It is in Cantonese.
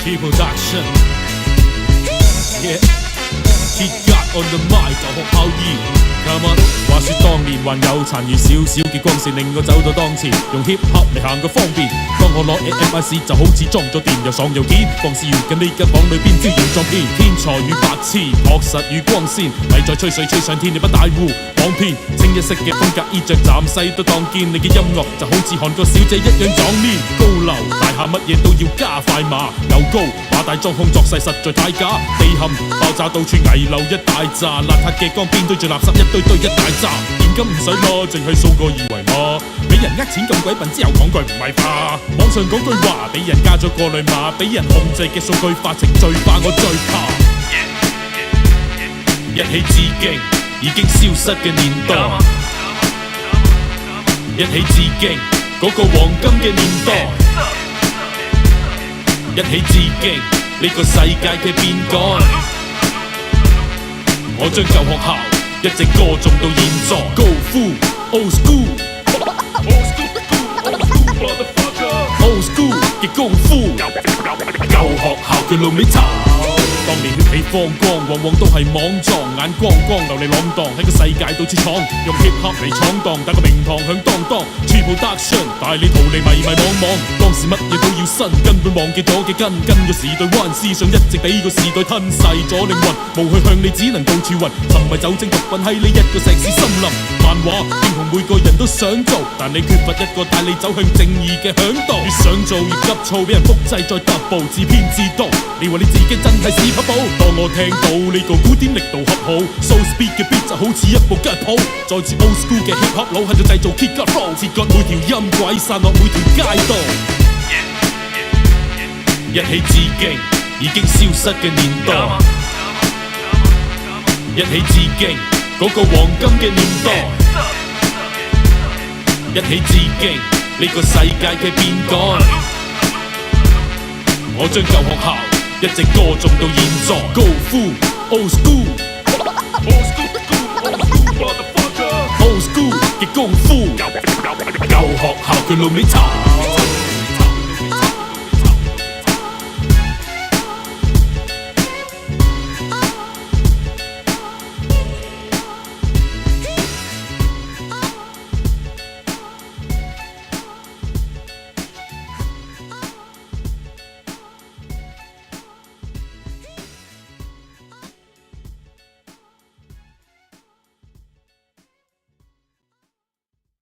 Key production Kid God on the mic 就學校兒 Come on 話說當年還有殘餘少少嘅光線令我走到當前，用 hip hop 嚟行個方便。當我攞 AMIC 就好似裝咗電，又爽又堅。放肆如緊呢間房裏邊招搖撞騙，天才與白痴，樸實與光鮮，咪再吹水吹上天，你不大戶講偏。清一色嘅風格衣着暫世都當見，你嘅音樂就好似韓國小姐一樣壯烈。高樓大廈乜嘢都要加快馬，牛高馬大裝腔作勢實在太假，地陷爆炸到處危樓一大扎，邋遢嘅江邊堆住垃圾一堆堆一大扎。現金唔使攞，淨係掃個二維碼，俾人呃錢咁鬼笨之後講句唔係吧？網上講句話，俾人加咗過濾碼，俾人控制嘅數據化程序化，我最怕。一起致敬已經消失嘅年代，一起致敬嗰個黃金嘅年代，一起致敬呢個世界嘅變改。我將舊學校一直歌頌到現在 ，Go full old school，old school 嘅功夫，舊學校嘅路尾茶。當年血氣方剛，往往都係莽撞，眼光光流離浪蕩喺個世界到處闖，用 hip hop 嚟闖蕩，打個名堂響當當。True production 帶你逃離迷迷惘惘，當時乜嘢都要新，根本忘記咗嘅根，跟個時代彎，思想一直俾個時代吞噬咗靈魂，無去向你只能到處暈，沉迷酒精毒品喺呢一個石屎森林。漫畫英雄每個人都想做，但你缺乏一個帶你走向正義嘅響度。越想做越急躁，俾人複製再 double， 自編自導。你話你自己真係屎忽寶？當我聽到呢個古典力度恰好 ，so speed 嘅 beat 就好似一部吉普，再次 old school 嘅 hip hop 佬喺度製造 kick up flow， 切割每條音軌，散落每條街道。一起致敬已經消失嘅年代，一起致敬嗰個黃金嘅年代，一起致敬呢個世界嘅變改。我將舊學校一直歌頌到現在 ，Go full old school，old school 嘅功夫，舊學校嘅路尾茶。